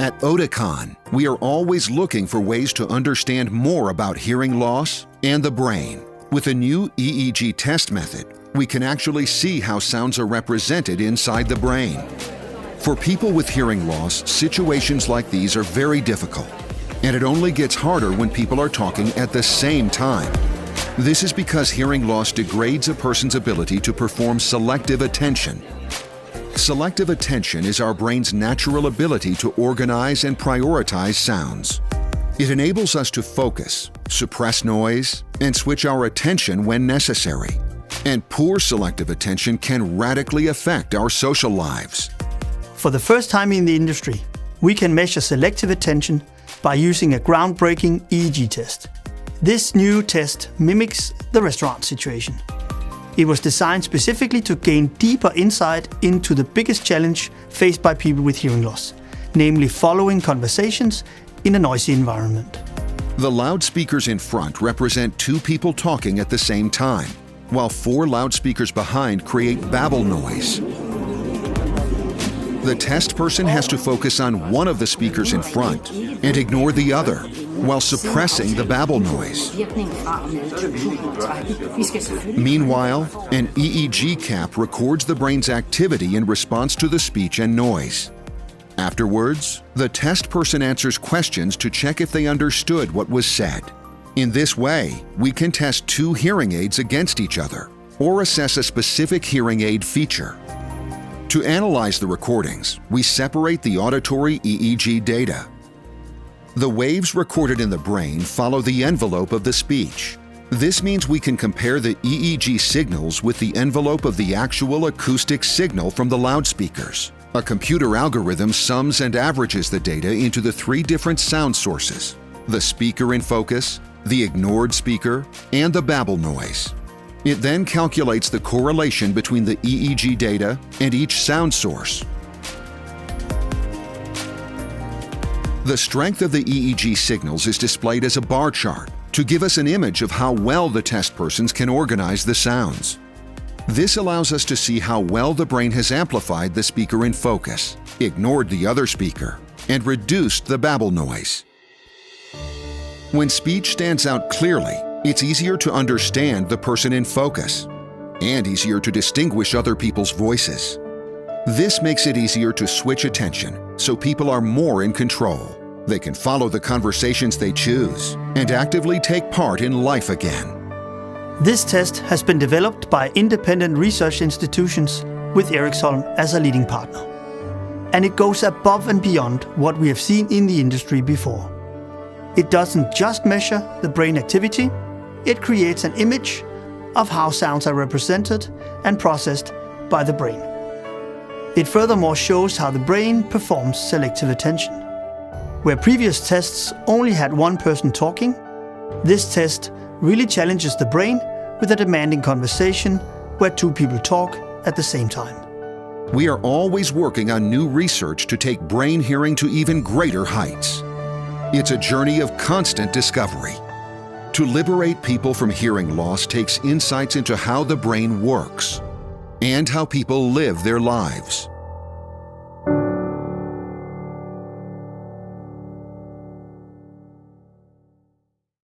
At Oticon, we are always looking for ways to understand more about hearing loss and the brain. With a new EEG test method, we can actually see how sounds are represented inside the brain. For people with hearing loss, situations like these are very difficult, and it only gets harder when people are talking at the same time. This is because hearing loss degrades a person's ability to perform selective attention. Selective attention is our brain's natural ability to organize and prioritize sounds. It enables us to focus, suppress noise, and switch our attention when necessary. And poor selective attention can radically affect our social lives. For the first time in the industry, we can measure selective attention by using a groundbreaking EEG test. This new test mimics the restaurant situation. It was designed specifically to gain deeper insight into the biggest challenge faced by people with hearing loss, namely following conversations in a noisy environment. The loudspeakers in front represent two people talking at the same time, while four loudspeakers behind create babble noise. The test person has to focus on one of the speakers in front and ignore the other, while suppressing the babble noise. Meanwhile, an EEG cap records the brain's activity in response to the speech and noise. Afterwards, the test person answers questions to check if they understood what was said. In this way, we can test two hearing aids against each other or assess a specific hearing aid feature. To analyze the recordings, we separate the auditory EEG data. The waves recorded in the brain follow the envelope of the speech. This means we can compare the EEG signals with the envelope of the actual acoustic signal from the loudspeakers. A computer algorithm sums and averages the data into the three different sound sources: the speaker in focus, the ignored speaker, and the babble noise. It then calculates the correlation between the EEG data and each sound source. The strength of the EEG signals is displayed as a bar chart to give us an image of how well the test persons can organize the sounds. This allows us to see how well the brain has amplified the speaker in focus, ignored the other speaker, and reduced the babble noise. When speech stands out clearly, it's easier to understand the person in focus and easier to distinguish other people's voices. This makes it easier to switch attention so people are more in control. They can follow the conversations they choose and actively take part in life again. This test has been developed by independent research institutions with Ericsson as a leading partner. And it goes above and beyond what we have seen in the industry before. It doesn't just measure the brain activity, it creates an image of how sounds are represented and processed by the brain. It furthermore shows how the brain performs selective attention. Where previous tests only had one person talking, this test really challenges the brain with a demanding conversation where two people talk at the same time. We are always working on new research to take brain hearing to even greater heights. It's a journey of constant discovery. To liberate people from hearing loss takes insights into how the brain works and how people live their lives.